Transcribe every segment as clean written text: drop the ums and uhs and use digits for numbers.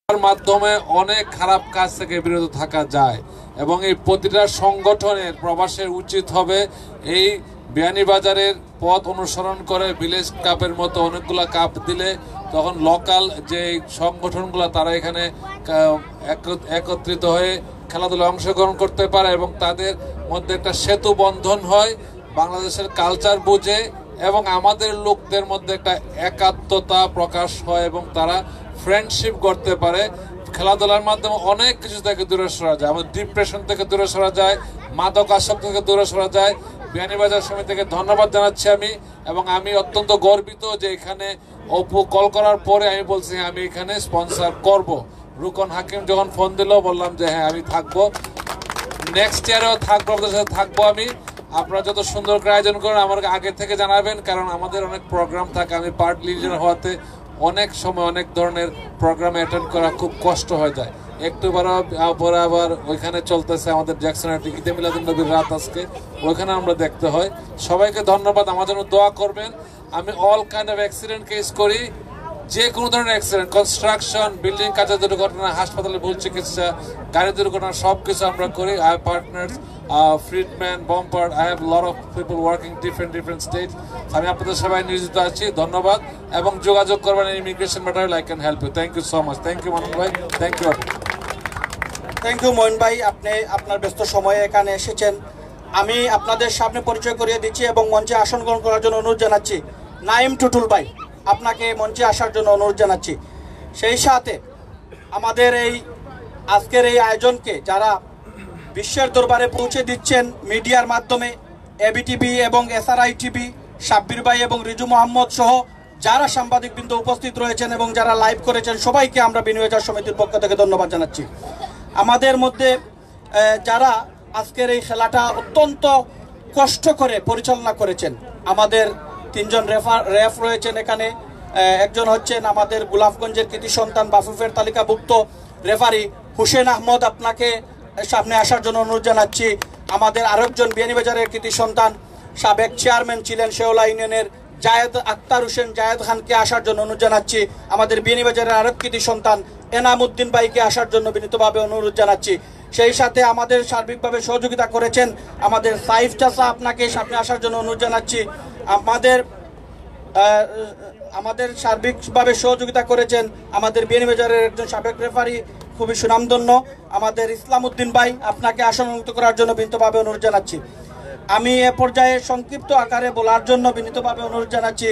মাধ্যমে অনেক খারাপ কাজ থেকে বিরত থাকা যায় এবং এই প্রতিটা সংগঠনের প্রবাসের উচিত হবে এই বিয়ানীবাজারের পথ অনুসরণ করে ভিলেজ কাপের মতো অনেকগুলা কাপ দিলে তখন লোকাল যে সংগঠনগুলো তারা এখানে একত্রিত হয়ে খেলাধুলায় অংশগ্রহণ করতে পারে এবং তাদের মধ্যে একটা সেতু বন্ধন হয়, বাংলাদেশের কালচার বুঝে এবং আমাদের লোকদের মধ্যে একটা একাত্মতা প্রকাশ হয় এবং তারা ফ্রেন্ডশিপ করতে পারে। খেলাধুলার মাধ্যমে অনেক কিছু থেকে দূরে সরা যায়, আমাদের ডিপ্রেশন থেকে দূরে সরা যায়, মাদক আসক্তি থেকে দূরে সরা যায়। বিয়ানীবাজার সমিতিকে ধন্যবাদ জানাচ্ছি আমি, এবং আমি অত্যন্ত গর্বিত যে এখানে অপু কল করার পরে আমি বলছি আমি এখানে স্পন্সর করব। রুকন হাকিম যখন ফোন দিল বললাম যে হ্যাঁ আমি থাকবো, নেক্সট ইয়ারেও থাকবো, আপনাদের সাথে থাকবো আমি। আপনারা যত সুন্দর করে আয়োজন করেন আমাকে আগে থেকে জানাবেন, কারণ আমাদের অনেক প্রোগ্রাম থাকে, আমি পার্ট লিডার হওয়াতে অনেক সময় অনেক ধরনের প্রোগ্রামে অ্যাটেন্ড করা খুব কষ্ট হয়ে যায়। একটু পরে আবার ওইখানে চলতেছে আমাদের জ্যাকসনের ঈদে মিলাদুন্নবীর রাত, আজকে ওইখানে আমরা দেখতে হয়। সবাইকে ধন্যবাদ, আমার জন্য দোয়া করবেন। আমি all kind of accident case করি, যে কোনো ধরনের অ্যাক্সিডেন্ট, কনস্ট্রাকশন, বিল্ডিং কাজের দুর্ঘটনা, হাসপাতালে ভুল চিকিৎসা, গাড়ি দুর্ঘটনা, সব কিছু আমরা করি। আই হ্যাভ পার্টনার্স, ফ্রিডম্যান, বম্পার, I have lot of people working different states. আমি আপনাদের সবাই নিয়োজিত আছি, ধন্যবাদ। এবং যোগাযোগ করবেন immigration matter, I can help you. Thank you so much. Thank you Manan ভাই, thank you. Thank you Moin ভাই, আপনি আপনার ব্যস্ত সময়ে এখানে এসেছেন। আমি আপনাদের সামনে পরিচয় করিয়ে দিচ্ছি এবং মঞ্চে আসন গ্রহণ করার জন্য অনুরোধ জানাচ্ছি। নাইম টুটুল ভাই, আপনাকে মঞ্চে আসার জন্য অনুরোধ জানাচ্ছি। সেই সাথে আমাদের এই আজকের এই আয়োজনকে যারা বিশ্বের দরবারে পৌঁছে দিচ্ছেন মিডিয়ার মাধ্যমে, এবিটিভি এবং এসআরআই টিভি, সাব্বির ভাই এবং রিজু মোহাম্মদ সহ যারা সাংবাদিকবৃন্দ উপস্থিত রয়েছেন এবং যারা লাইভ করেছেন, সবাইকে আমরা বিনিয়োগবাজার সমিতির পক্ষ থেকে ধন্যবাদ জানাচ্ছি। আমাদের মধ্যে যারা আজকের এই খেলাটা অত্যন্ত কষ্ট করে পরিচালনা করেছেন, আমাদের তিনজন রেফ রয়েছেন এখানে। একজন হচ্ছেন আমাদের গোলাপগঞ্জের কৃতি সন্তান বাফুফের তালিকাভুক্ত রেফারি হুসেন আহমদ, আপনাকে সামনে আসার জন্য অনুরোধ জানাচ্ছি। আমাদের আরেকজন বিয়ানীবাজারের কৃতি সন্তান, সাবেক চেয়ারম্যান ছিলেন শেওলা ইউনিয়নের জায়েদ আক্তার হোসেন জায়েদ খানকে আসার জন্য অনুরোধ জানাচ্ছি। আমাদের বিয়ানীবাজারের আরেক কৃতি সন্তান এনামুদ্দিন ভাইকে আসার জন্য বিনীতভাবে অনুরোধ জানাচ্ছি। সেই সাথে আমাদের সার্বিকভাবে সহযোগিতা করেছেন আমাদের সাইফ চাচা, আপনাকে সামনে আসার জন্য অনুরোধ জানাচ্ছি। আমাদের সার্বিকভাবে সহযোগিতা করেছেন আমাদের বিয়ানীবাজারের একজন সাবেক রেফারি, খুবই সুনামধন্য আমাদের ইসলাম উদ্দিন ভাই, আপনাকে আসনমুক্ত করার জন্য বিনীতভাবে অনুরোধ জানাচ্ছি। আমি এ পর্যায়ে সংক্ষিপ্ত আকারে বলার জন্য বিনীতভাবে অনুরোধ জানাচ্ছি।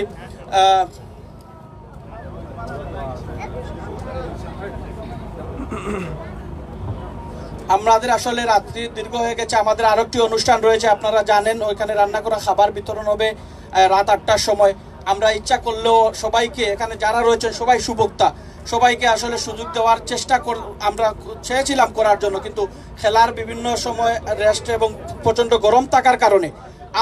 আমাদের আসলে রাত্রি দীর্ঘ হয়ে গেছে, আমাদের আরো একটি অনুষ্ঠান রয়েছে, আপনারা জানেন, ওইখানে রান্না করা খাবার বিতরণ হবে রাত 8টার সময়। আমরা ইচ্ছা করলেও সবাইকে এখানে যারা রয়েছেন সবাই সুভোক্তা, সবাইকে আসলে সুযোগ দেওয়ার চেষ্টা আমরা চেয়েছিলাম করার জন্য, কিন্তু খেলার বিভিন্ন সময় রেস্ট এবং প্রচণ্ড গরম থাকার কারণে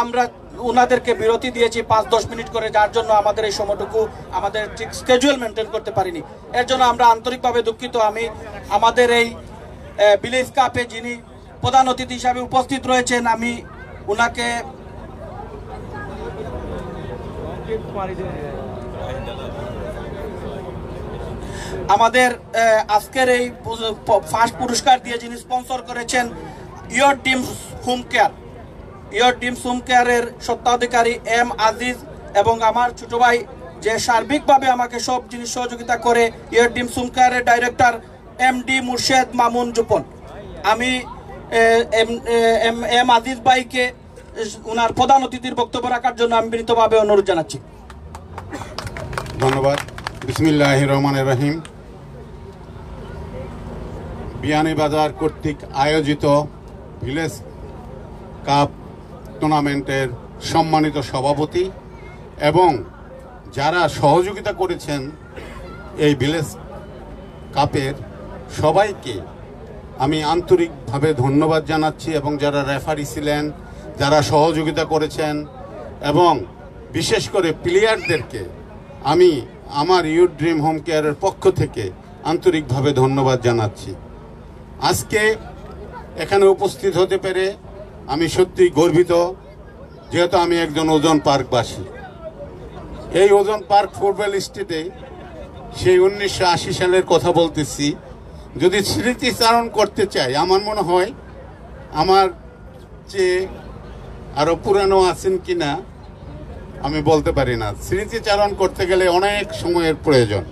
আমরা ওনাদেরকে বিরতি দিয়েছি 5-10 মিনিট করে, যার জন্য আমাদের এই সময়টুকু আমাদের ঠিক স্কেজুয়াল মেনটেন করতে পারিনি। এর জন্য আমরা আন্তরিকভাবে দুঃখিত। আমি আমাদের এই ভিলেজ কাপে যিনি প্রধান অতিথি হিসাবে উপস্থিত রয়েছেন, আমি ওনাকে আমাদের আজকের এই ফার্স্ট পুরস্কার দিয়ে যিনি স্পন্সর করেছেন your dreams home care, your dreams home কেয়ারের স্বত্বাধিকারী এম আজিজ, এবং আমার ছোট ভাই যে সার্বিকভাবে আমাকে সব জিনিস সহযোগিতা করে ইয়োর ড্রিমস হোম কেয়ারের ডাইরেক্টর এমডি মুর্শেদ মামুন জুপন। আমি এম আজিজ ভাইকে ওনার প্রধান অতিথির বক্তব্য রাখার জন্য আমি বিনীতভাবে অনুরোধ জানাচ্ছি। ধন্যবাদ। বিসমিল্লাহির রহমানির রহিম। বিয়ানীবাজার কর্তৃক আয়োজিত ভিলেজ কাপ টুর্নামেন্টের সম্মানিত সভাপতি এবং যারা সহযোগিতা করেছেন এই ভিলেজ কাপের সবাইকে আমি আন্তরিকভাবে ধন্যবাদ জানাচ্ছি, এবং যারা রেফারি ছিলেন, যারা সহযোগিতা করেছেন, এবং বিশেষ করে প্লেয়ারদেরকে আমি আমার ইয়োর ড্রিম হোম কেয়ারের পক্ষ থেকে আন্তরিকভাবে ধন্যবাদ জানাচ্ছি। আজকে এখানে উপস্থিত হতে পেরে আমি সত্যিই গর্বিত, যেহেতু আমি একজন ওজন পার্কবাসী। এই ওজন পার্ক ফুটবল স্টেটে সেই 1980 সালের কথা বলতেছি। যদি স্মৃতিচারণ করতে চাই, আমার মনে হয় আমার চেয়ে আরো পুরানো আছেন কিনা আমি বলতে পারি না। স্মৃতিচারণ করতে গেলে অনেক সময়ের প্রয়োজন।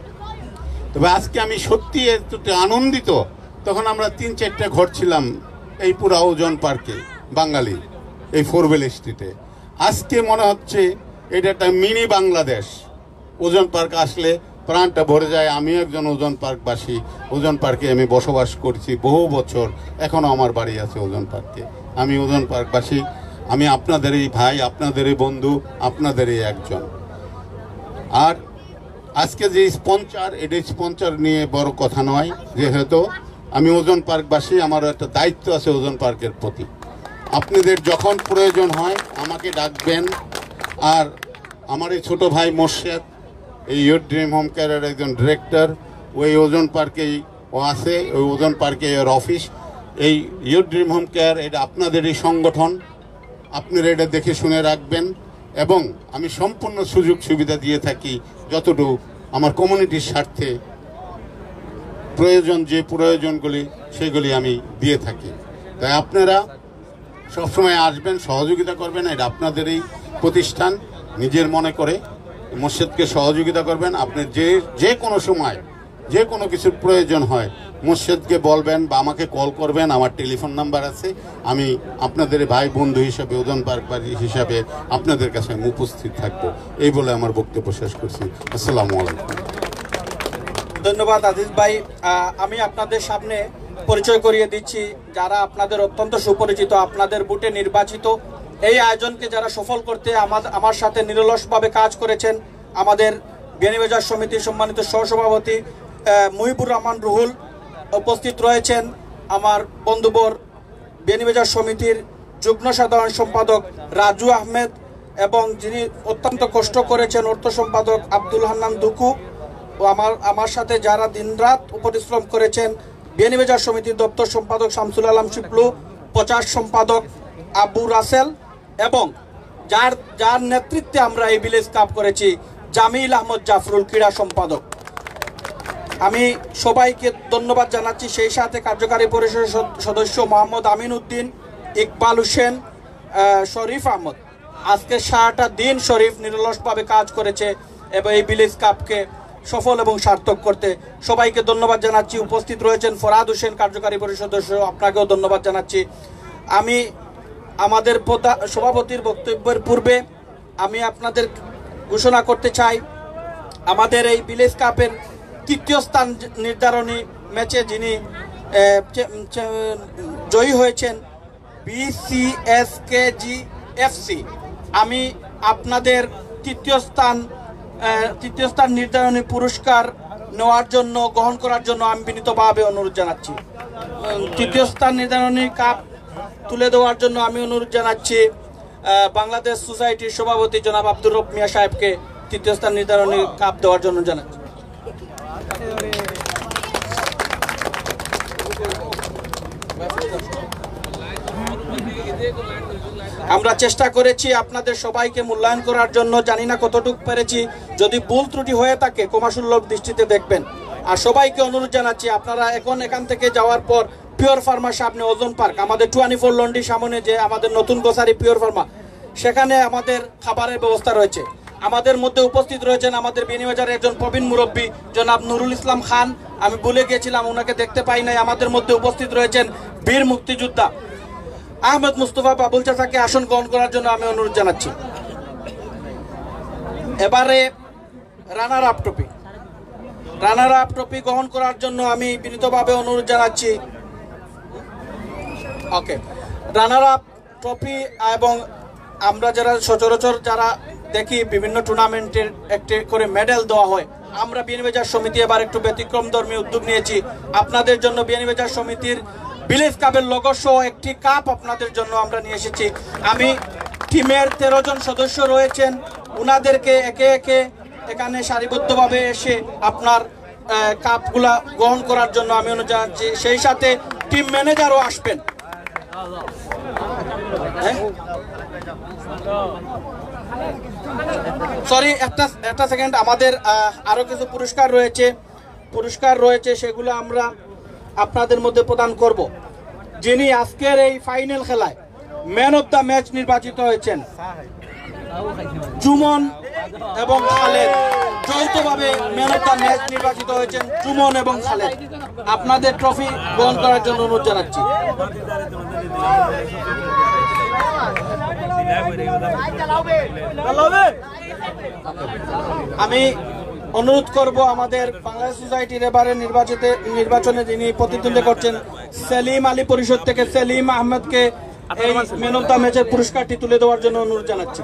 তবে আজকে আমি সত্যি এতটা আনন্দিত। তখন আমরা 3-4টা ঘর ছিলাম এই পুরা ওজন পার্কে, বাঙালি, এই 4 হুইল স্ট্রিটে। আজকে মনে হচ্ছে এটা একটা মিনি বাংলাদেশ। ওজন পার্ক আসলে প্রাণটা ভরে যায়। আমিও একজন ওজন পার্কবাসী। ওজন পার্কে আমি বসবাস করছি বহু বছর, এখনও আমার বাড়ি আছে ওজন পার্কে। আমি ওজন পার্কবাসী। আমি আপনাদেরই ভাই, আপনাদেরই বন্ধু, আপনাদেরই একজন। আর আজকে যে স্পন্সর, এটা স্পন্সর নিয়ে বড় কথা নয়, যেহেতু আমি ওজন পার্কবাসী, আমারও একটা দায়িত্ব আছে ওজন পার্কের প্রতি। আপনাদের যখন প্রয়োজন হয় আমাকে ডাকবেন। আর আমার এই ছোটো ভাই মোর্শেদ, এই ইয়োর ড্রিম হোম কেয়ারের একজন ডিরেক্টর, ওই ওজন পার্কেই ও আছে, ওই ওজন পার্কে ওর অফিস। এই ইয়োর ড্রিম হোম কেয়ার এটা আপনাদেরই সংগঠন, আপনারা এটা দেখে শুনে রাখবেন। এবং আমি সম্পূর্ণ সুযোগ সুবিধা দিয়ে থাকি যতটুকু আমার কমিউনিটির স্বার্থে প্রয়োজন, যে প্রয়োজনগুলি সেগুলি আমি দিয়ে থাকি। তাই আপনারা সবসময় আসবেন, সহযোগিতা করবেন। এটা আপনাদেরই প্রতিষ্ঠান। নিজের মনে করে মসজিদকে সহযোগিতা করবেন। আপনি যে কোনো সময় যে কোনো কিছুর প্রয়োজন হয় মসজিদকে বলবেন বা আমাকে কল করবেন। আমার টেলিফোন নাম্বার আছে। আমি আপনাদের ভাই বন্ধু হিসাবে, ওজন পার্কবাসী হিসাবে আপনাদের কাছে আমি উপস্থিত থাকবো। এই বলে আমার বক্তব্য শেষ করছি। আসসালামু আলাইকুম। ধন্যবাদ আজিজ ভাই। আমি আপনাদের সামনে পরিচয় করিয়ে দিচ্ছি যারা আপনাদের অত্যন্ত সুপরিচিত, আপনাদের বুটে নির্বাচিত। এই আয়োজনকে যারা সফল করতে আমার সাথে নিরলসভাবে কাজ করেছেন, আমাদের বিয়ানীবাজার সমিতির সম্মানিত সহসভাপতি মুহিবুর রহমান রুহুল উপস্থিত রয়েছেন, আমার বন্ধুবর বিয়ানীবাজার সমিতির যুগ্ম সাধারণ সম্পাদক রাজু আহমেদ, এবং যিনি অত্যন্ত কষ্ট করেছেন অর্থ সম্পাদক আব্দুল হান্নান দুকু, ও আমার সাথে যারা দিনরাত পরিশ্রম করেছেন বিয়ানীবাজার সমিতির দপ্তর সম্পাদক শামসুল আলম শিপলু, প্রচার সম্পাদক আবু রাসেল, এবং যার নেতৃত্বে আমরা এই ভিলেজ কাপ করেছি জামিল আহমদ জাফরুল, ক্রীড়া সম্পাদক। আমি সবাইকে ধন্যবাদ জানাচ্ছি। সেই সাথে কার্যকারী পরিষদের সদস্য মোহাম্মদ আমিন উদ্দিন, ইকবাল হোসেন, শরীফ আহমদ। আজকে সারাটা দিন শরীফ নিরলসভাবে কাজ করেছে এবং এই ভিলেজ কাপকে সফল এবং সার্থক করতে সবাইকে ধন্যবাদ জানাচ্ছি। উপস্থিত রয়েছেন ফরহাদ হোসেন, কার্যকারী পরিষদ সদস্য, আপনাকেও ধন্যবাদ জানাচ্ছি। আমি আমাদের সভাপতির বক্তব্যের পূর্বে আমি আপনাদের ঘোষণা করতে চাই, আমাদের এই ভিলেজ কাপের তৃতীয় স্থান নির্ধারণী ম্যাচে যিনি জয়ী হয়েছেন BCSKG FC। আমি আপনাদের তৃতীয় স্থান নির্ধারণী পুরস্কার নেওয়ার জন্য, গ্রহণ করার জন্য আমি বিনীতভাবে অনুরোধ জানাচ্ছি। তৃতীয় স্থান নির্ধারণী কাপ তুলে দেওয়ার জন্য আমি অনুরোধ জানাচ্ছি বাংলাদেশ সোসাইটির সভাপতি জনাব আব্দুর রব মিয়া সাহেবকে তৃতীয় স্থান নির্ধারণী কাপ দেওয়ার জন্য জানাচ্ছি। আমরা চেষ্টা করেছি আপনাদের সবাইকে মূল্যায়ন করার জন্য, জানি না কতটুকু পেরেছি। যদি ভুল ত্রুটি হয়ে থাকে ক্ষমাসুলভ দৃষ্টিতে দেখবেন। আর সবাইকে অনুরোধ জানাচ্ছি, আপনারা এখান থেকে যাওয়ার পর পিওর ফার্মার সামনে ওজন পার্ক, আমাদের 24 লন্ডি সামনে যে আমাদের নতুন গোসারি পিওর ফার্মা, সেখানে আমাদের খাবারের ব্যবস্থা রয়েছে। আমাদের মধ্যে উপস্থিত রয়েছেন আমাদের বিয়ানীবাজারের একজন প্রবীণ মুরব্বী জনাব নুরুল ইসলাম খান, আমি ভুলে গিয়েছিলাম, ওনাকে দেখতে পাই নাই। আমাদের মধ্যে উপস্থিত রয়েছেন বীর মুক্তিযোদ্ধা আহমেদ মুস্তফা বাবুল চাচাকে আসন গ্রহণ করার জন্য আমি অনুরোধ জানাচ্ছি। এবারে রানার আপ ট্রফি গ্রহণ করার জন্য আমি বিনীতভাবে অনুরোধ জানাচ্ছি। ওকে, রানার আপ ট্রফি, এবং আমরা যারা সচরাচর যারা দেখি বিভিন্ন টুর্নামেন্টের একটি করে মেডেল দেওয়া হয়, আমরা বিয়ানীবাজার সমিতি এবার একটু ব্যতিক্রমধর্মী উদ্যোগ নিয়েছি। আপনাদের জন্য বিয়ানীবাজার সমিতির ভিলেজ কাপের লোগো সহ একটি কাপ আপনাদের জন্য আমরা নিয়ে এসেছি। আমি টিমের 13 জন সদস্য রয়েছেন, ওনাদেরকে একে একে এখানে সারিবদ্ধভাবে এসে আপনার কাপগুলা গ্রহণ করার জন্য আমি অনুরোধ জানাচ্ছি। সেই সাথে টিম ম্যানেজারও আসবেন। হ্যাঁ, সরি, একটা সেকেন্ড, আমাদের আরো কিছু পুরস্কার রয়েছে সেগুলো আমরা আপনাদের মধ্যে প্রদান করব। যিনি আজকের এই ফাইনাল খেলায় ম্যান অফ দ্য ম্যাচ নির্বাচিত হয়েছেন, জুমন এবং খালেদ, যৌথভাবে ম্যান অফ দ্য ম্যাচ নির্বাচিত হয়েছেন জুমন এবং খালেদ। আপনাদের ট্রফি গ্রহণ করার জন্য অনুরোধ জানাচ্ছি। আমি অনুরোধ করব আমাদের বাংলাদেশ সোসাইটির এবারে নির্বাচনে যিনি প্রতিদ্বন্দ্বিতা করছেন সেলিম আলী পরিষদ থেকে সেলিম আহমেদকে এই ম্যান অফ দ্য ম্যাচের পুরস্কারটি তুলে দেওয়ার জন্য অনুরোধ জানাচ্ছি।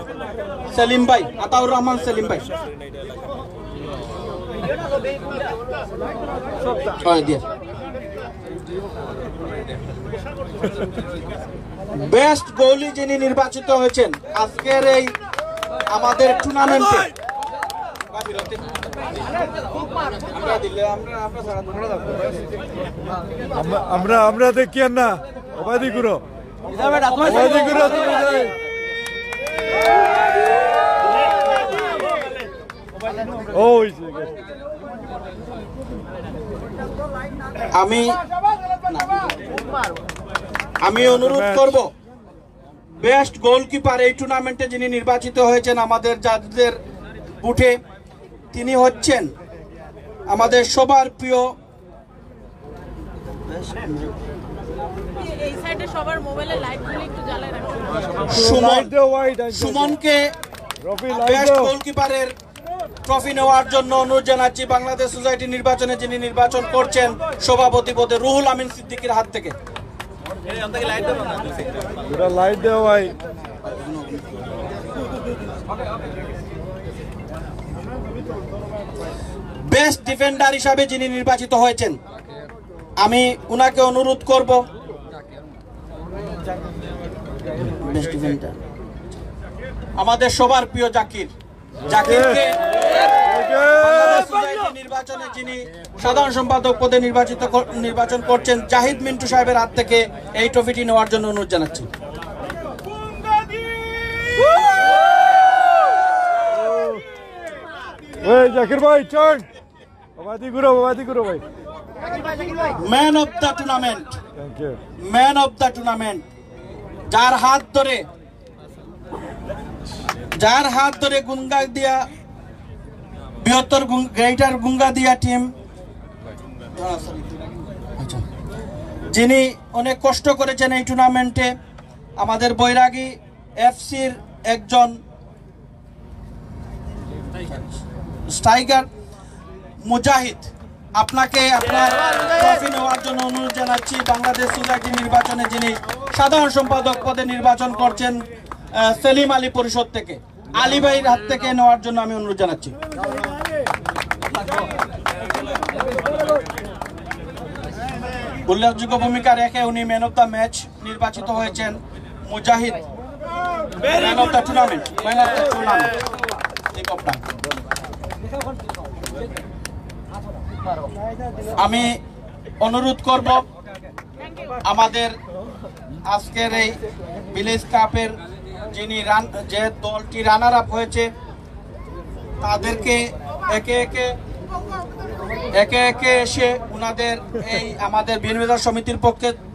সেলিম ভাই, আতাউর রহমান সেলিম ভাই। বেস্ট গোলি যিনি নির্বাচিত হয়েছেন আজকের এই আমাদের টুর্নামেন্টে, আমরা দেখি না অবাদি গুরু আমি অনুরোধ করব বেস্ট গোলকিপার এই টুর্নামেন্টে যিনি নির্বাচিত হয়েছেন আমাদের জাজদের বুথে, তিনি হচ্ছেন আমাদের সবার প্রিয় সুমনকে বেস্ট গোলকিপারের ট্রফি নেওয়ার জন্য অনুরোধ জানাচ্ছি বাংলাদেশ সোসাইটি নির্বাচনে যিনি নির্বাচন করছেন সভাপতি পদে রুহুল আমিন সিদ্দিকীর হাত থেকে। বেস্ট ডিফেন্ডার হিসাবে যিনি নির্বাচিত হয়েছেন আমি উনাকে অনুরোধ করব আমাদের সবার প্রিয় জাকিরকে নির্বাচনে যিনি সাধারণ সম্পাদক পদে নির্বাচন করছেন জাহিদ মিন্টু সাহেবের হাত থেকে এই ট্রফিটি নেওয়ার জন্য অনুরোধ জানাচ্ছি। জাকির ভাই চল বাবাদি গুরু ভাই। ম্যান অফ দ্য টুর্নামেন্ট যার হাত ধরে গুঙ্গা দিয়া বৃহত্তর গ্রেটার গুঙ্গা দিয়া টিম, যিনি অনেক কষ্ট করেছেন এই টুর্নামেন্টে, আমাদের বৈরাগী এফসির একজন স্ট্রাইকার মুজাহিদ, আপনাকে আপনার ট্রফি নেওয়ার জন্য অনুরোধ জানাচ্ছি। বাংলাদেশ সোসাইটি নির্বাচনে যিনি সাধারণ সম্পাদক পদে নির্বাচন করছেন সেলিম আলী পরিষদ থেকে, আলী ভাইয়ের হাত থেকে নেওয়ার জন্য আমি অনুরোধ জানাচ্ছি। উল্লেখযোগ্য ভূমিকা রেখে উনি ম্যান অফ দ্য ম্যাচ নির্বাচিত হয়েছেন মুজাহিদ। ম্যান অফ দ্য টুর্নামেন্ট আমি অনুরোধ করব আমাদের আজকের এই ভিলেজ কাপের যে দলটি রানার আপ হয়েছে তাদেরকে একে একে এসে উনাদের এই আমাদের বিনিয়োগ সমিতির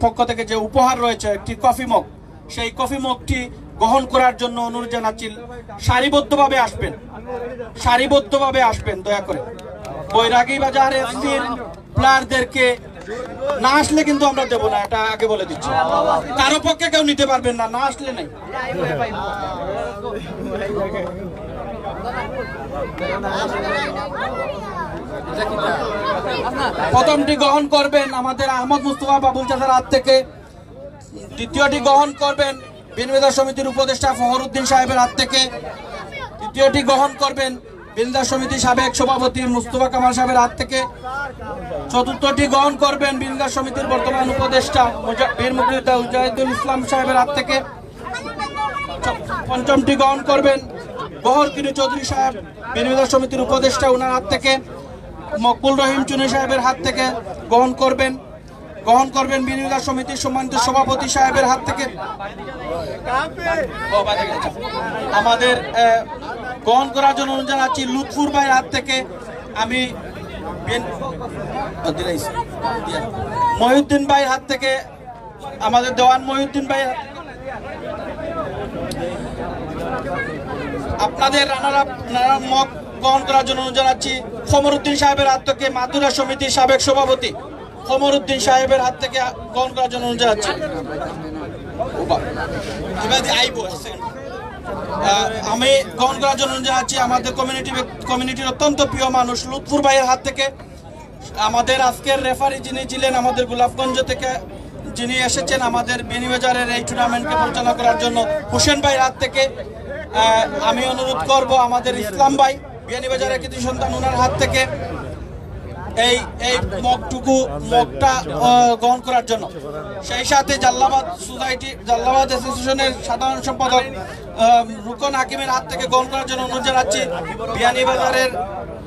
পক্ষ থেকে যে উপহার রয়েছে একটি কফি মগ, সেই কফি মগটি গ্রহণ করার জন্য অনুরোধ জানাচ্ছি। সারিবদ্ধভাবে আসবেন দয়া করে। বৈরাগী বাজার এফসির প্লেয়ারদেরকে না আসলে কিন্তু আমরা দেবো না, এটা আগে বলে দিচ্ছি। কারো পক্ষে কেউ নিতে পারবেন না, না আসলে নাই। প্রথমটি গ্রহণ করবেন আমাদের আহমদ মুস্তফা বাবুল চাচার হাত থেকে, দ্বিতীয়টি গ্রহণ করবেন বিনিয়োগ সমিতির উপদেষ্টা ফখরুদ্দিন সাহেবের হাত থেকে, তৃতীয়টি গ্রহণ করবেন বিনিয়োগ সমিতির সাবেক সভাপতি মুস্তফা কামাল সাহেবের হাত থেকে, চতুর্থটি গ্রহণ করবেন বিনিয়োগ সমিতির বর্তমান উপদেষ্টা বীর মুক্তিযোদ্ধা মুজাহিদুল ইসলাম সাহেবের হাত থেকে, পঞ্চমটি গ্রহণ করবেন বহরকিনী চৌধুরী সাহেব বিনিয়োগ সমিতির উপদেষ্টা ওনার হাত থেকে, মকবুল রহিম চুনি সাহেবের হাত থেকে গ্রহণ করবেন বিনিয়োগ সমিতির সম্মানিত সভাপতি সাহেবের হাত থেকে, আমাদের গ্রহণ করার জন্য অনুরোধ জানাচ্ছি লুৎফুর ভাইয়ের হাত থেকে। আমি মহিউদ্দিন ভাইয়ের হাত থেকে, আমাদের দেওয়ান মহিউদ্দিন ভাইয়ের হাত থেকে আপনাদের রানার মক গ্রহণ করার জন্য অনুরোধ জানাচ্ছি খমরুদ্দিন সাহেবের হাত থেকে, মাদুরা সমিতির সাবেক সভাপতি খমরুদ্দিন সাহেবের হাত থেকে গ্রহণ করার জন্য অনুরোধ জানাচ্ছি। আমি গ্রহণ করার জন্য জানাচ্ছি আমাদের কমিউনিটির অত্যন্ত প্রিয় মানুষ লুৎফুর ভাইয়ের হাত থেকে। আমাদের আজকের রেফারি যিনি ছিলেন আমাদের গোলাপগঞ্জ থেকে, যিনি এসেছেন আমাদের বেনিবাজারের এই টুর্নামেন্টকে পরিচালনা করার জন্য, হোসেন ভাইয়ের হাত থেকে। আমি অনুরোধ করব আমাদের ইসলাম ভাই বেনিবাজারের কৃতি সন্তান, ওনার হাত থেকে এই মগটা গ্রহণ করার জন্য। সেই সাথে জাল্লাবাদ অ্যাসোসিয়েশনের সাধারণ সম্পাদক রুকন হাকিমের হাত থেকে গ্রহণ করার জন্য অনুরোধ জানাচ্ছি। বিয়ানীবাজারের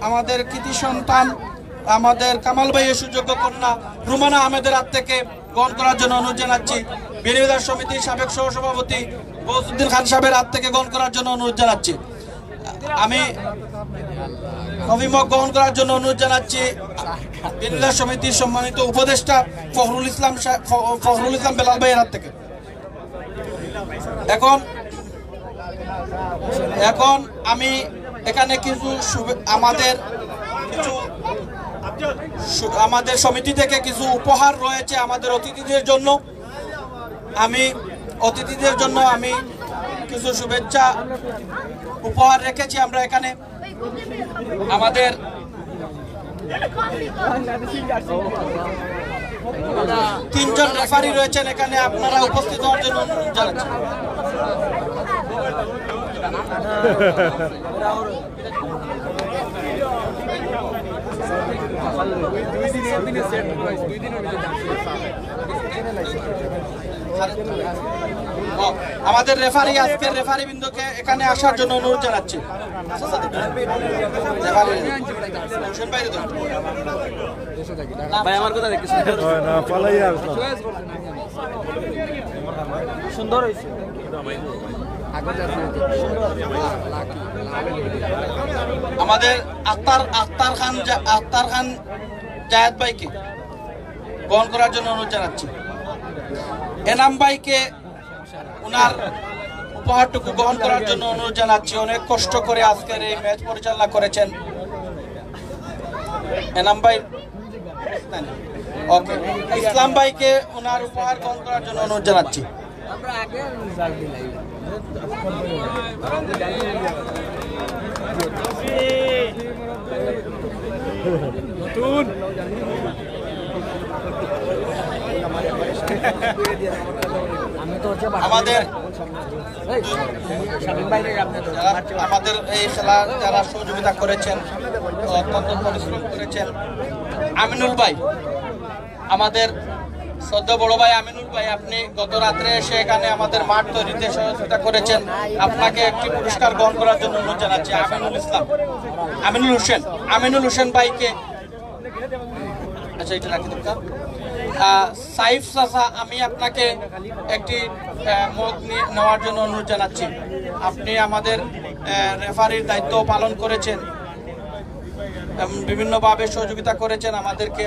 আমাদের কৃতি সন্তান আমাদের কামাল ভাইয়ের সুযোগ্য কন্যা রুমানা আহমেদের হাত থেকে গ্রহণ করার জন্য অনুরোধ জানাচ্ছি। বিয়ানীবাজার সমিতির সাবেক সহসভাপতি গৌসুদ্দিন খান সাহেবের হাত থেকে গ্রহণ করার জন্য অনুরোধ জানাচ্ছি। আমি অভিমত গ্রহণ করার জন্য অনুরোধ জানাচ্ছি বিয়ানীবাজার সমিতির সম্মানিত উপদেষ্টা ফখরুল ইসলাম বেলাল ভাইয়ের হাত থেকে। এখন আমি এখানে আমাদের সমিতি থেকে কিছু উপহার রয়েছে আমাদের অতিথিদের জন্য। আমি কিছু শুভেচ্ছা উপহার রেখেছি। আমরা এখানে আমাদের তিনজন রেফারি রয়েছেন এখানে, আপনারা উপস্থিত হওয়ার জন্য অনুরোধ জানাচ্ছি। আমাদের রেফারি, আজকের রেফারি বিন্দুকে এখানে আসার জন্য অনুরোধ জানাচ্ছি। সুন্দর হয়েছে। আমাদের আখতার খান জায়েদ ভাইকে গ্রহণ করার জন্য অনুরোধ জানাচ্ছি। এনাম ভাইকে ওনার উপহারটুকু গ্রহণ করার জন্য অনুরোধ জানাচ্ছি। অনেক কষ্ট করে আজকের এই ম্যাচ পরিচালনা করেছেন এনাম ভাই। ওকে, ইসলাম ভাইকে ওনার উপহার গ্রহণ করার জন্য অনুরোধ জানাচ্ছি। আমাদের এই খেলা যারা সহযোগিতা করেছেন, অত্যন্ত পরিশ্রম করেছেন, আমিনুল ভাই, আমাদের শ্রদ্ধা বড় ভাই আমিনুল ভাই, আপনি গত রাত্রে এসে এখানে আমাদের মাঠ তৈরিতে সহযোগিতা করেছেন। আপনাকে একটি পুরস্কার গ্রহণ করার জন্য অনুরোধ জানাচ্ছি। আমিনুল হোসেন ভাইকে, আচ্ছা এটা রাখি দিতাম। সাইফ চাচা, আমি আপনাকে একটি মগ নেওয়ার জন্য অনুরোধ জানাচ্ছি। আপনি আমাদের রেফারির দায়িত্ব পালন করেছেন, বিভিন্নভাবে সহযোগিতা করেছেন আমাদেরকে।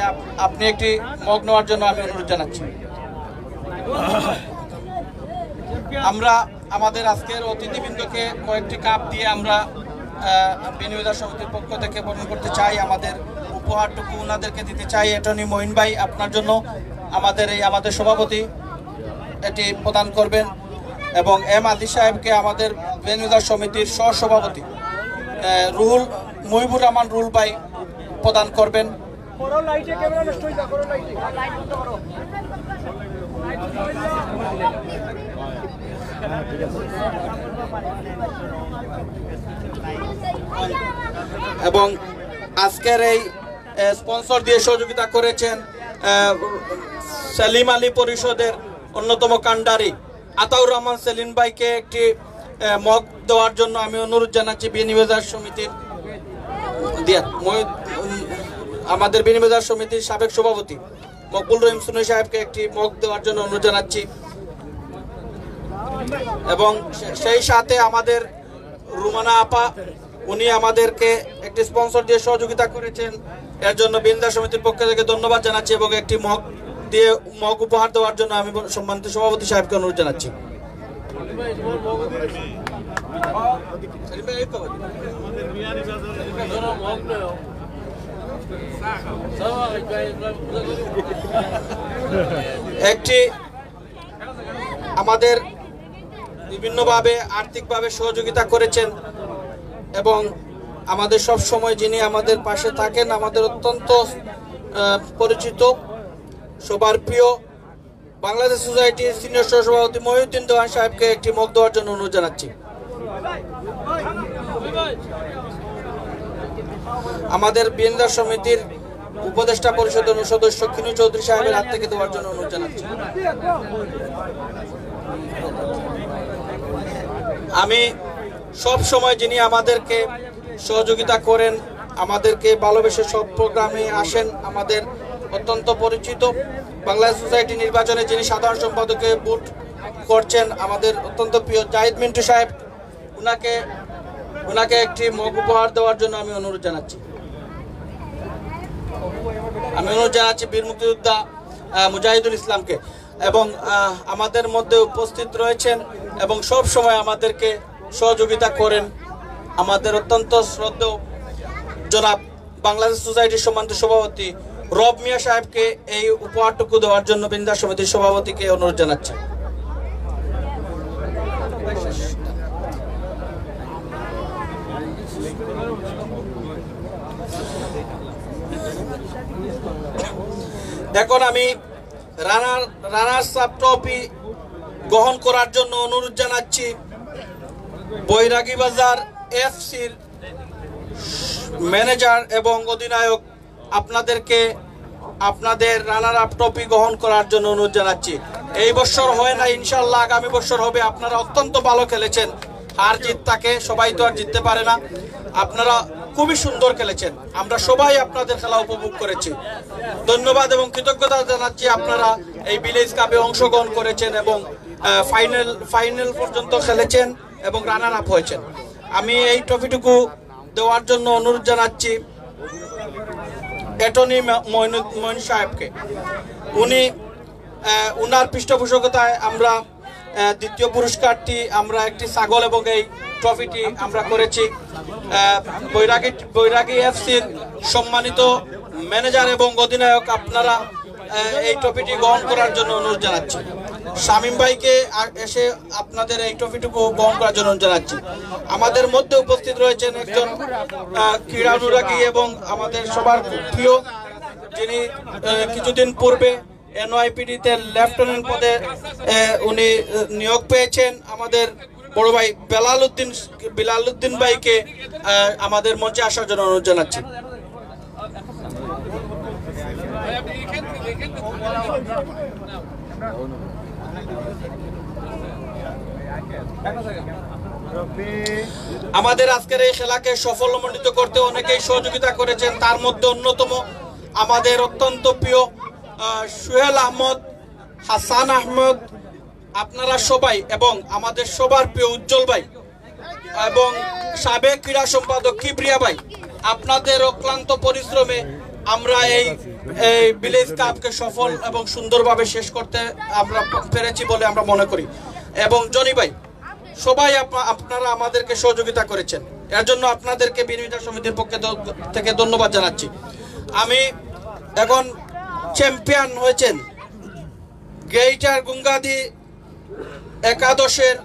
আপনি একটি মগ নেওয়ার জন্য আমি অনুরোধ জানাচ্ছি। আমরা আমাদের আজকের অতিথিবৃন্দকে কয়েকটি কাপ দিয়ে আমরা বেনিবাজার সমিতির পক্ষ থেকে বরণ করতে চাই। আমাদের উপহারটুকু ওনাদেরকে দিতে চাই। অ্যাটর্নি মঈন ভাই আপনার জন্য আমাদের সভাপতি এটি প্রদান করবেন, এবং এম আদি সাহেবকে আমাদের বেনিবাজার সমিতির সহসভাপতি মুহিবুর রহমান রুল ভাই প্রদান করবেন। এবং আজকের এই স্পন্সর দিয়ে সহযোগিতা করেছেন সেলিম আলী পরিষদের অন্যতম কান্ডারি আতাউর রহমান সেলিম ভাইকে একটি মগ দেওয়ার জন্য আমি অনুরোধ জানাচ্ছি। বেনিবাজার সমিতির আমাদের বেনিবাজার সমিতির সাবেক সভাপতি মকবুল রহিম সুনি সাহেবকে একটি মগ দেওয়ার জন্য অনুরোধ জানাচ্ছি। এবং সেই সাথে আমাদের রুমানা আপা, উনি আমাদেরকে একটি স্পন্সর দিয়ে সহযোগিতা করেছেন, এর জন্য বিন্দা সমিতির পক্ষ থেকে ধন্যবাদ জানাচ্ছি এবং একটি মগ উপহার দেওয়ার জন্য আমি সম্মানিত সভাপতি সাহেবকে অনুরোধ জানাচ্ছি। একটি আমাদের বিভিন্নভাবে আর্থিকভাবে সহযোগিতা করেছেন এবং আমাদের সব সময় যিনি আমাদের পাশে থাকেন, আমাদের অত্যন্ত পরিচিত সবার প্রিয় বাংলাদেশ সোসাইটির সিনিয়র সহসভাপতি মহিউদ্দিন দেওয়ান সাহেবকে একটি মগ দেওয়ার জন্য অনুরোধ জানাচ্ছি। আমাদের বিন্দা সমিতির উপদেষ্টা পরিষদের সদস্য খিনু চৌধুরী সাহেবের হাত থেকে দেওয়ার জন্য অনুরোধ জানাচ্ছি। আমি সব সময় যিনি আমাদেরকে সহযোগিতা করেন, আমাদেরকে ভালোবেসে সব প্রোগ্রামে আসেন, আমাদের অত্যন্ত পরিচিত বাংলাদেশ সোসাইটি নির্বাচনে যিনি সাধারণ সম্পাদকে ভোট করছেন, আমাদের অত্যন্ত প্রিয় জাহিদ মিন্টু সাহেব, ওনাকে একটি মগ উপহার দেওয়ার জন্য আমি অনুরোধ জানাচ্ছি। বীর মুক্তিযোদ্ধা মুজাহিদুল ইসলামকে, এবং আমাদের মধ্যে উপস্থিত রয়েছেন এবং সব সময় আমাদেরকে সহযোগিতা করেন আমাদের অত্যন্ত শ্রদ্ধেয় জনাব বাংলাদেশ সোসাইটির সম্মানিত সভাপতি রব মিয়া সাহেবকে এই উপহারটুকু দেওয়ার জন্য বিন্দা সমিতির সভাপতিকে অনুরোধ জানাচ্ছি। এখন আমি রানার্স আপ ট্রফি গ্রহণ করার জন্য অনুরোধ জানাচ্ছি বৈরাগী বাজার এফসির ম্যানেজার এবং অধিনায়ক আপনাদেরকে আপনাদের রানার আপ ট্রফি গ্রহণ করার জন্য অনুরোধ জানাচ্ছি। এই বছর হয় না, ইনশাল্লাহ আগামী বছর হবে। আপনারা অত্যন্ত ভালো খেলেছেন, হার জিত থাকে, সবাই তো আর জিততে পারে না। আপনারা খুবই সুন্দর খেলেছেন, আমরা সবাই আপনাদের খেলা উপভোগ করেছি। ধন্যবাদ এবং কৃতজ্ঞতা জানাচ্ছি আপনারা এই ভিলেজ কাপে অংশগ্রহণ করেছেন এবং ফাইনাল পর্যন্ত খেলেছেন এবং রানার আপ হয়েছেন। আমি এই ট্রফিটুকু দেওয়ার জন্য অনুরোধ জানাচ্ছি অ্যাটর্নি মঈন সাহেবকে। উনার পৃষ্ঠপোষকতায় আমরা দ্বিতীয় পুরস্কারটি আমরা একটি ছাগল এবং এই ট্রফিটি আমরা করেছি। বৈরাগী এফসির সম্মানিত ম্যানেজার এবং অধিনায়ক আপনারা এই ট্রফিটি গ্রহণ করার জন্য অনুরোধ জানাচ্ছি। শামীম ভাইকে এসে আপনাদের এই ট্রফিটুকু গ্রহণ করার জন্য জানাচ্ছি। আমাদের মধ্যে উপস্থিত রয়েছেন একজন ক্রীড়া অনুরাগী এবং আমাদের সবার প্রিয়, যিনি কিছুদিন পূর্বে এনওয়াইপিডিতে লেফটেন্যান্ট পদে উনি নিয়োগ পেয়েছেন, আমাদের বড় ভাই বিলাল উদ্দিন ভাইকে আমাদের মঞ্চে আসার জন্য অনুরোধ জানাচ্ছি। আমাদের আজকের এই খেলাকে সফলমণ্ডিত করতে অনেকেই সহযোগিতা করেছেন, তার মধ্যে অন্যতম আমাদের অত্যন্ত প্রিয় সোহেল আহমদ, হাসান আহমদ, আপনারা সবাই, এবং আমাদের সবার প্রিয় উজ্জ্বল ভাই এবং সাবেক ক্রীড়া সম্পাদক কিবরিয়া ভাই, আপনাদের অক্লান্ত পরিশ্রমে আমরা এই ভিলেজ কাপকে সফল এবং সুন্দরভাবে শেষ করতে আমরা পেরেছি বলে আমরা মনে করি। এবং জনি ভাই, সবাই আপনারা আমাদেরকে সহযোগিতা করেছেন, এর জন্য আপনাদেরকে বিনিয়োগ সমিতির পক্ষ থেকে ধন্যবাদ জানাচ্ছি। আমি এখন চ্যাম্পিয়ন হয়েছেন গ্রেটার গুঙ্গাদি একাদশের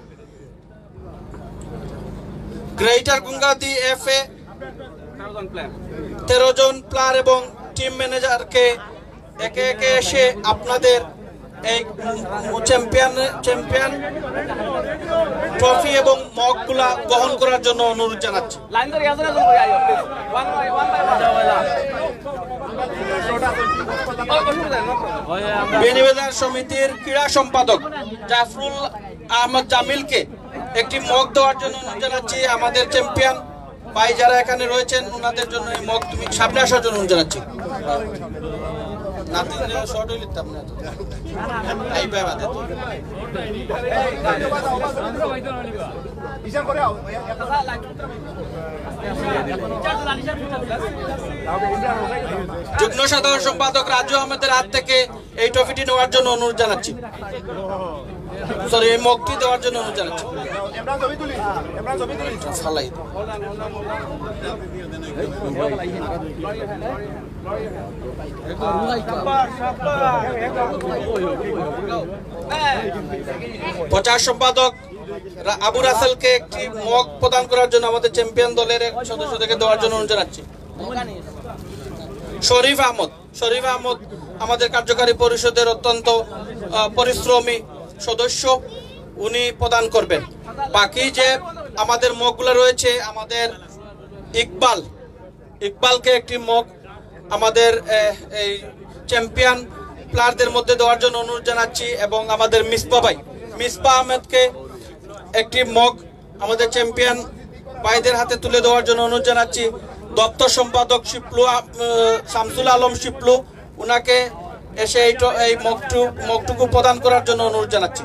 গ্রেটার গুঙ্গাদি এফএ 13 জন প্লেয়ার এবং টিম ম্যানেজারকে একে একে এসে আপনাদের এই চ্যাম্পিয়ন ট্রফি এবং মগগুলা গ্রহণ করার জন্য অনুরোধ জানাচ্ছি। বেনিবাজার সমিতির ক্রীড়া সম্পাদক জাফরুল আহমদ জামিলকে একটি মগ দেওয়ার জন্য অনুরোধ জানাচ্ছি। আমাদের চ্যাম্পিয়ন ভাই যারা এখানে রয়েছেন ওনাদের জন্য এই মগ তুমি সামনে আসার জন্য অনুরোধ জানাচ্ছি। নাতি শর্ট হইলে লিখতাম না তো আই পাই বাদে তো যুগ্ম সাধারণ সম্পাদক রাজু আহমেদের হাত থেকে এই ট্রফিটি নেওয়ার জন্য অনুরোধ জানাচ্ছি, সরি এই মগটি দেওয়ার জন্য অনুরোধ জানাচ্ছি। সালাই প্রচার সম্পাদক আবু রাসেলকে একটি মগ প্রদান করার জন্য আমাদের চ্যাম্পিয়ন দলের সদস্যদেরকে দেওয়ার জন্য অনুরোধ জানাচ্ছি। শরীফ আহমদ আমাদের কার্যকারী পরিষদের অত্যন্ত পরিশ্রমী সদস্য, উনি প্রদান করবেন। বাকি যে আমাদের মগগুলো রয়েছে, আমাদের ইকবালকে একটি মগ আমাদের এই চ্যাম্পিয়ন প্লেয়ারদের মধ্যে দেওয়ার জন্য অনুরোধ জানাচ্ছি, এবং আমাদের মিসবা আহমেদকে একটি মগ আমাদের চ্যাম্পিয়ন ভাইদের হাতে তুলে দেওয়ার জন্য অনুরোধ জানাচ্ছি। দপ্তর সম্পাদক শামসুল আলম শিপলু, উনাকে এসে এই মগটুকু প্রদান করার জন্য অনুরোধ জানাচ্ছি।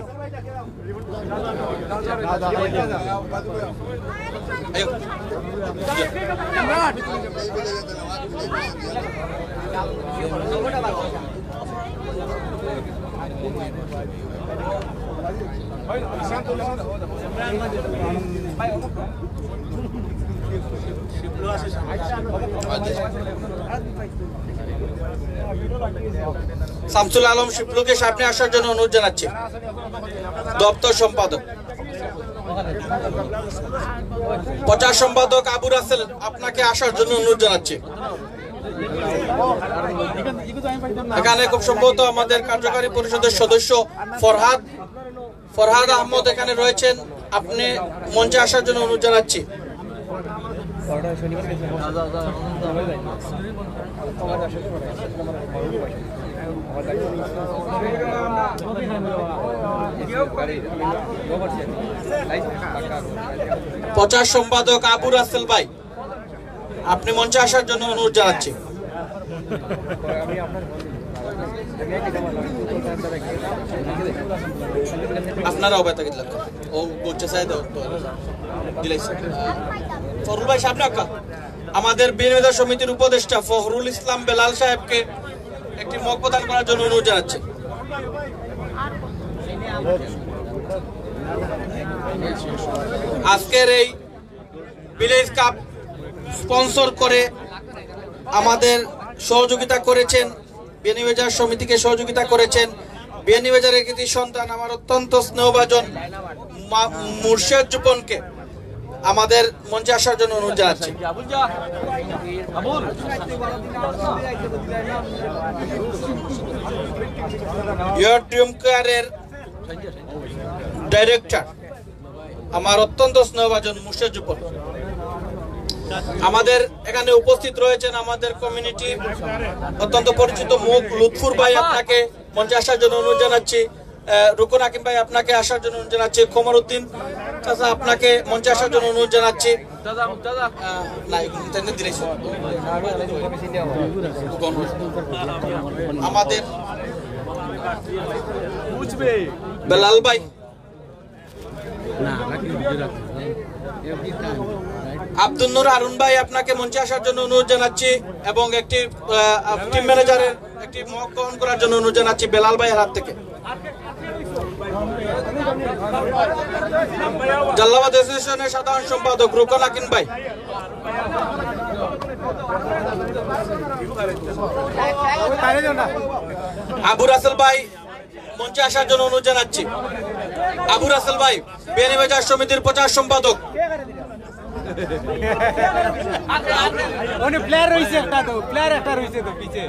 শামসুল আলম শিপলুকে সামনে আসার জন্য অনুরোধ জানাচ্ছি। দপ্তর সম্পাদক প্রচার সম্পাদক আবু রাসেল, আপনাকে আসার জন্য অনুরোধ জানাচ্ছি। এখানে খুব সম্ভবত আমাদের কার্যকারী পরিষদের সদস্য ফরহাদ আহমদ এখানে রয়েছেন, আপনি মঞ্চে আসার জন্য অনুরোধ জানাচ্ছি। প্রচার সম্পাদক আবু রাসেল ভাই, আপনি মঞ্চে আসার জন্য অনুরোধ জানাচ্ছি। আপনারাও বেতা গেলেন ও বলছে ফখরুল ভাই সামনে আঁকা আমাদের বিনিয়োগ সমিতির উপদেষ্টা ফখরুল ইসলাম বেলাল সাহেবকে একটি মগ প্রদান করার জন্য অনুরোধ জানাচ্ছি। আজকের এই ভিলেজ কাপ স্পন্সর করে আমাদের সহযোগিতা করেছেন, বিয়ানীবাজার সমিতিকে সহযোগিতা করেছেন বিয়ানীবাজারের কৃতি সন্তান আমার অত্যন্ত স্নেহভাজন মুর্শেদ জুপনকে আমাদের মঞ্চে আসার জন্য অনুরোধ জানাচ্ছি। ইয়র ড্রিম কেয়ারের ডাইরেক্টর আমার অত্যন্ত স্নেহভাজন মুর্শেদ জুপন, আমাদের এখানে উপস্থিত রয়েছেন আমাদের কমিউনিটি অত্যন্ত পরিচিত মুখ লুৎফুর ভাই, আপনাকে মঞ্চে আসার জন্য অনুরোধ জানাচ্ছি। রুকুন হাকিম ভাই, আপনাকে আসার জন্য অনুরোধ জানাচ্ছি। কমরউদ্দিন চাচা, আপনাকে মঞ্চে আসার জন্য অনুরোধ জানাচ্ছি। আমাদের বেলাল ভাই, আব্দুল নূর হারুন ভাই, আপনাকে মঞ্চে আসার জন্য অনুরোধ জানাচ্ছি, এবং একটি টিম ম্যানেজারের একটি মগ গ্রহণ করার জন্য অনুরোধ জানাচ্ছি বেলাল ভাইয়ের হাত থেকে। জালালাবাদ অ্যাসোসিয়েশনের সাধারণ সম্পাদক রুকন হাকিম ভাই, আবু রাসেল ভাই মঞ্চে আসার জন্য অনুরোধ জানাচ্ছি। আবু রাসেল ভাই বিয়ানীবাজার সমিতির প্রচার সম্পাদক। প্লেয়ার রয়েছে একটা রয়েছে তো পিছে।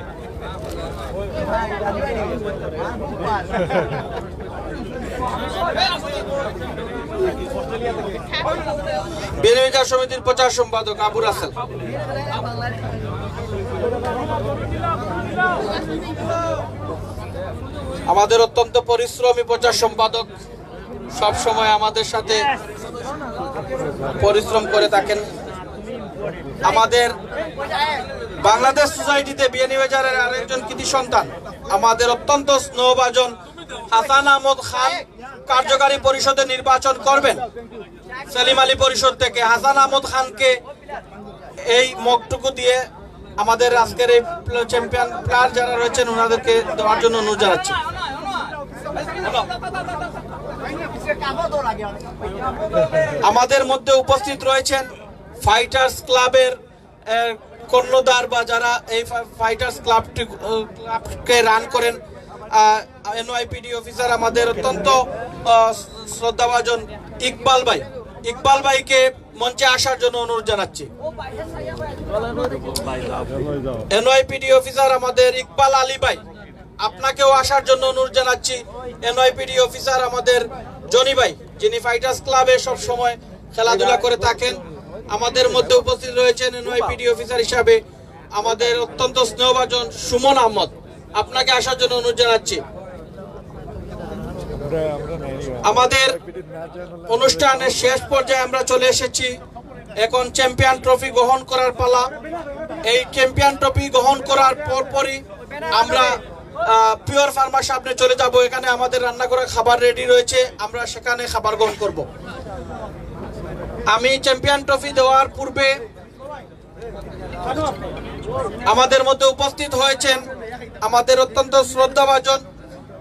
বিয়ানীবাজার সমিতির প্রচার সম্পাদক আবু রাসেল। আমাদের অত্যন্ত পরিশ্রমী প্রচার সম্পাদক, সব সময় আমাদের সাথে পরিশ্রম করে থাকেন। আমাদের বাংলাদেশ সোসাইটিতে বিয়ানীবাজারের আরেকজন কৃতি সন্তান আমাদের অত্যন্ত স্নেহভাজন হাসান আহমদ খান কার্যকারী পরিষদে নির্বাচন করবেন। সেলিম আলী পরিষদ থেকে হাসান আহমদ খানকে এই মগটুকু দিয়ে আমাদের আজকের এই চ্যাম্পিয়ন প্লেয়ার যারা রয়েছেন ওনাদেরকে দেওয়ার জন্য অনুরোধ জানাচ্ছি। আমাদের মধ্যে উপস্থিত রয়েছেন ফাইটার্স ক্লাবের কর্ণধার বা যারা এই ফাইটার্স ক্লাবকে রান করেন এনওয়াইপিডি অফিসার আমাদের অত্যন্ত শ্রদ্ধাভাজন ইকবাল ভাইকে মঞ্চে আসার জন্য অনুরোধ জানাচ্ছি। এনওয়াইপিডি অফিসার আমাদের ইকবাল আলী ভাই, আপনাকেও আসার জন্য অনুরোধ জানাচ্ছি। এনওয়াইপিডি অফিসার আমাদের জনি ভাই, যিনি ফাইটার্স ক্লাবে সব সময় খেলাধুলা করে থাকেন, আমাদের মধ্যে উপস্থিত রয়েছেন এনওয়াইপিডি অফিসার হিসাবে আমাদের অত্যন্ত স্নেহভাজন সুমন আহমদ, আপনাকে আসার জন্য অনুরোধ জানাচ্ছি। আমাদের অনুষ্ঠানের শেষ পর্যায়ে আমরা চলে এসেছি, এখন চ্যাম্পিয়ন ট্রফি গ্রহণ করার পালা। এই চ্যাম্পিয়ন ট্রফি গ্রহণ করার পরপরই আমরা পিওর ফার্মার সামনে চলে যাব। এখানে আমাদের রান্না করা খাবার রেডি রয়েছে, আমরা সেখানে খাবার গ্রহণ করব। আমি চ্যাম্পিয়ন ট্রফি দেওয়ার পূর্বে আমাদের মধ্যে উপস্থিত হয়েছেন আমাদের অত্যন্ত শ্রদ্ধাভাজন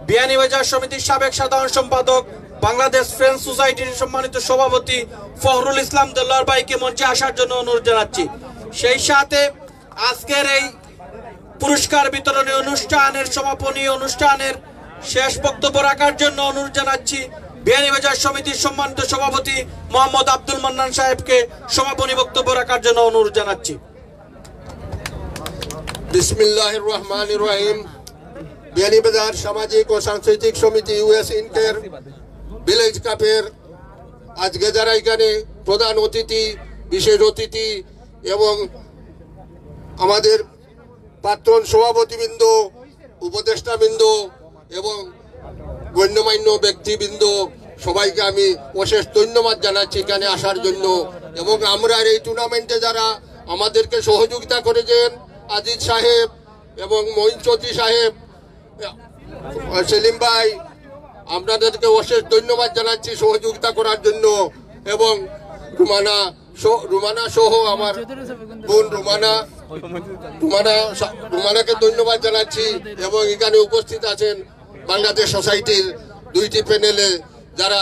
বিয়ানীবাজার সমিতির সাবেক সাধারণ সম্পাদক, বাংলাদেশ ফ্রেন্ডস সোসাইটির সম্মানিত সভাপতি ফখরুল ইসলাম দেলোয়ার ভাইকে মঞ্চে আসার জন্য অনুরোধ জানাচ্ছি। সেই সাথে আজকের এই পুরস্কার বিতরণী অনুষ্ঠানের সমাপনী অনুষ্ঠানের শেষ বক্তব্য রাখার জন্য অনুরোধ জানাচ্ছি বিয়ানীবাজার সমিতির সম্মানিত সভাপতি মোহাম্মদ আব্দুল মান্নান সাহেবকে সমাপনী বক্তব্য রাখার জন্য অনুরোধ জানাচ্ছি। বিসমিল্লাহির রহমানির রহিম। বিয়ানীবাজার সামাজিক ও সাংস্কৃতিক সমিতি ইউএস ইনকের ভিলেজ কাপের আজকে যারা এখানে প্রধান অতিথি, বিশেষ অতিথি এবং আমাদের প্রাক্তন সভাপতিবৃন্দ, উপদেষ্টাবৃন্দ এবং গণ্যমান্য ব্যক্তিবৃন্দ, সবাইকে আমি অশেষ ধন্যবাদ জানাচ্ছি এখানে আসার জন্য। এবং আমরা এই টুর্নামেন্টে যারা আমাদেরকে সহযোগিতা করেছেন, আজিজ সাহেব এবং মঈন চৌধুরী সাহেব, সেলিম ভাই, আপনাদেরকে অশেষ ধন্যবাদ জানাচ্ছি সহযোগিতা করার জন্য। এবং রুমানা সহ আমার বোন রুমানাকে ধন্যবাদ জানাচ্ছি। এবং এখানে উপস্থিত আছেন বাংলাদেশ সোসাইটির দুইটি প্যানেলে যারা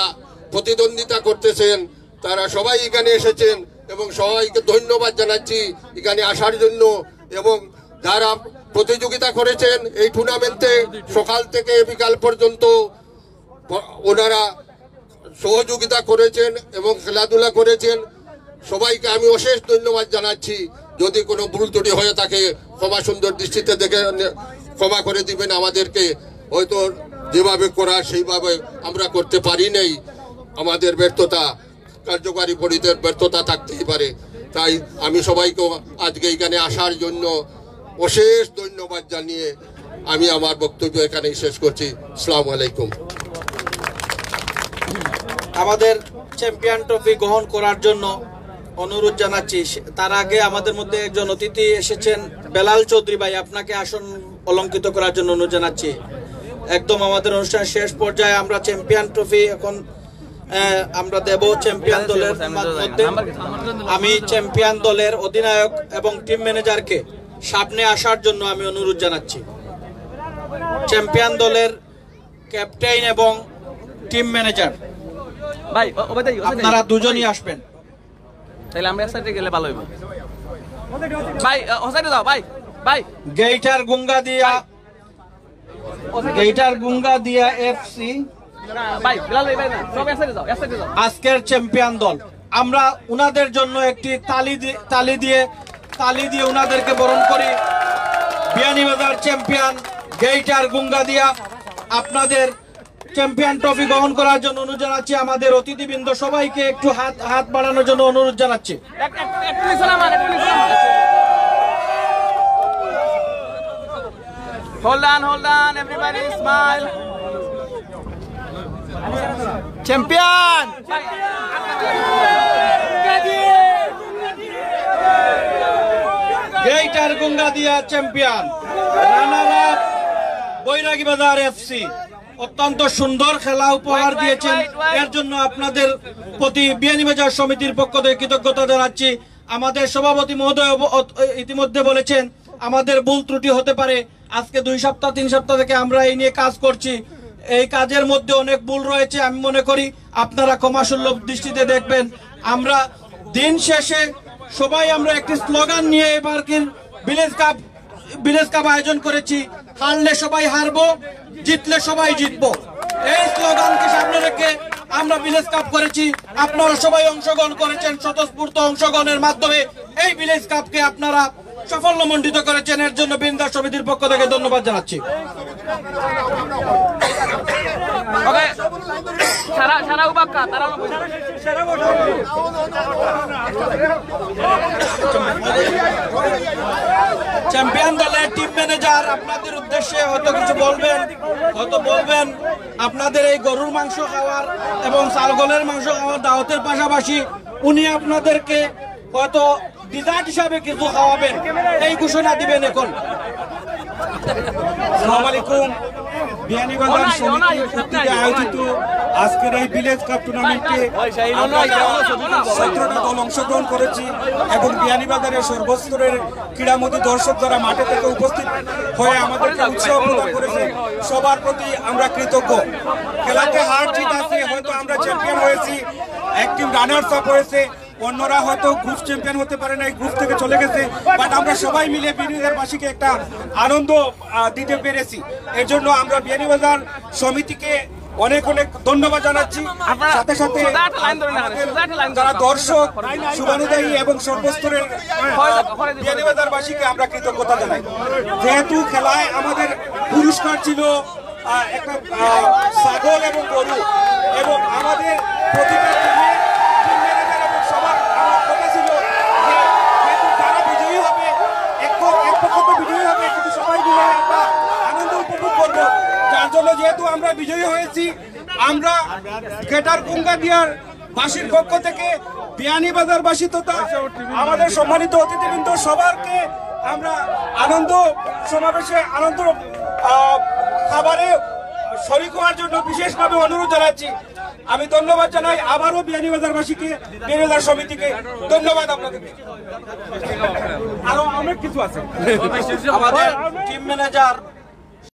প্রতিদ্বন্দ্বিতা করতেছেন, তারা সবাই এখানে এসেছেন এবং সবাইকে ধন্যবাদ জানাচ্ছি এখানে আসার জন্য। এবং যারা প্রতিযোগিতা করেছেন এই টুর্নামেন্টে সকাল থেকে বিকাল পর্যন্ত ওনারা সহযোগিতা করেছেন এবং খেলাধুলা করেছেন, সবাইকে আমি অশেষ ধন্যবাদ জানাচ্ছি। যদি কোনো ভুল ত্রুটি হয়ে থাকে ক্ষমা সুন্দর দৃষ্টিতে দেখে ক্ষমা করে দিবেন আমাদেরকে। হয়তো যেভাবে করা সেইভাবে আমরা করতে পারি নাই, আমাদের ব্যর্থতা, কার্যকারী পরিষদের ব্যর্থতা থাকতেই পারে। তাই আমি সবাইকে আজকে এখানে আসার জন্য অশেষ ধন্যবাদ জানিয়ে আমি আমার বক্তব্য এখানেই শেষ করছি। আসসালামু আলাইকুম। আমাদের চ্যাম্পিয়ন ট্রফি গ্রহণ করার জন্য অনুরোধ জানাচ্ছি। তার আগে আমাদের মধ্যে একজন অতিথি এসেছেন, বেলাল চৌধুরী ভাই, আপনাকে আসন অলঙ্কৃত করার জন্য অনুরোধ জানাচ্ছি। একদম আমাদের অনুষ্ঠান শেষ পর্যায়ে আমরা চ্যাম্পিয়ন ট্রফি এখন আমরা দেব চ্যাম্পিয়ন দলের মধ্যে। আমি চ্যাম্পিয়ন দলের অধিনায়ক এবং টিম ম্যানেজারকে সামনে আসার জন্য আমি অনুরোধ জানাচ্ছি। চ্যাম্পিয়ন দলের ক্যাপ্টেন এবং টিম ম্যানেজার ভাই আপনারা দুজনই আসবেন। তাহলে আমরা একসাথে গেলে ভালো হইব। ভাই ওসাইডে যাও ভাই। ভাই গেইটার গুঙ্গা দিয়া এফসি ভাই বিলাল ভাই না, সব একসাথে যাও, একসাথে যাও। আজকের চ্যাম্পিয়ন দল, আমরা উনাদের জন্য একটি তালি দিয়ে উনাদেরকে বরণ করি। বিয়ানীবাজার চ্যাম্পিয়ন গেইটার গুঙ্গা দিয়া আপনাদের চ্যাম্পিয়ন ট্রফি গ্রহণ করার জন্য অনুরোধ জানাচ্ছি। আমাদের অতিথিবৃন্দ সবাইকে একটু হাত বাড়ানোর জন্য অনুরোধ জানাচ্ছি। Hold on, everybody smile. Champion! গেইটার fighter Gangadia champion, runner up Bairagi Bazar FC. অত্যন্ত সুন্দর খেলা উপহার দিয়েছেন, এর জন্য আপনাদের প্রতি বিয়ানীবাজার সমিতির পক্ষ থেকে কৃতজ্ঞতা জানাচ্ছি। আমাদের সভাপতি মহোদয় ইতিমধ্যে বলেছেন আমাদের ভুল ত্রুটি হতে পারে। আজকে 2 সপ্তাহ 3 সপ্তাহ থেকে আমরা এই নিয়ে কাজ করছি, এই কাজের মধ্যে অনেক ভুল রয়েছে। আমি মনে করি আপনারা ক্ষমাসুলভ দৃষ্টিতে দেখবেন। আমরা দিন শেষে সবাই আমরা একটি স্লোগান নিয়ে এবার ভিলেজ কাপ আয়োজন করেছি, হারলে সবাই হারবো, জিতলে সবাই জিতবো। এই স্লোগানকে সামনে রেখে আমরা ভিলেজ কাপ করেছি। আপনারা সবাই অংশগ্রহণ করেছেন, স্বতঃস্ফূর্ত অংশগ্রহণের মাধ্যমে এই ভিলেজ কাপকে আপনারা সাফল্যমণ্ডিত করেছেন। এর জন্য বিন্দাস সমিতির পক্ষ থেকে ধন্যবাদ জানাচ্ছি। চ্যাম্পিয়ন দলের টিম ম্যানেজার আপনাদের উদ্দেশ্যে হয়তো কিছু বলবেন, আপনাদের এই গরুর মাংস খাওয়ার এবং ছাগলের মাংস খাওয়ার দাওয়াতের পাশাপাশি উনি আপনাদেরকে হয়তো ডিজার্ট হিসাবে কিছু খাওয়াবেন, এই ঘোষণা দিবেন এখন। আসসালামু আলাইকুম। বিয়ানীবাজার সমিতির কর্তৃক আয়োজিত আজকের এই ভিলেজ কাপ টুর্নামেন্টে আমরা 17টা দল অংশগ্রহণ করেছি এবং বিয়ানীবাজারের সর্বস্তরের ক্রীড়ামোদী দর্শক যারা মাঠে থেকে উপস্থিত হয়ে আমাদেরকে উৎসাহ প্রদান করেছে, সবার প্রতি আমরা কৃতজ্ঞ। খেলাতে হার জিত আছে, হয়তো আমরা চ্যাম্পিয়ন হয়েছি, এক টিম রানার্স আপ হয়েছে, অন্যরা হয়তো গ্রুপ চ্যাম্পিয়ন হতে পারে না, এই গ্রুপ থেকে চলে গেছে, বাট আমরা সবাই মিলে বিয়ানীবাজারবাসীকে একটা আনন্দ দিতে পেরেছি। এর জন্য আমরা বিয়ানীবাজার সমিতিকে অনেক অনেক ধন্যবাদ জানাচ্ছি। সাথে সাথে যারা দর্শক, শুভানুদায়ী এবং সর্বস্তরের বিয়ানীবাজারবাসীকে আমরা কৃতজ্ঞতা জানাই। যেহেতু খেলায় আমাদের পুরস্কার ছিল একটা ছাগল এবং গরু, এবং আমাদের প্রতিটা যেহেতু আমরা বিজয়ী হয়েছি, আমরা গেটার গঙ্গাদিয়ার বাসীর পক্ষ থেকে বিয়ানীবাজারবাসী তথা আমাদের সম্মানিত অতিথিবৃন্দ সবারকে আমরা আনন্দ সমাবেশে আনন্দ খাবারে শরীক হওয়ার জন্য বিশেষভাবে অনুরোধ জানাচ্ছি। আমি ধন্যবাদ জানাই আবারও বিয়ানীবাজারবাসীকে, বিয়ানীবাজার সমিতিকে ধন্যবাদ। আপনাদেরকে আরো অনেক কিছু আছে। আমাদের টিম ম্যানেজার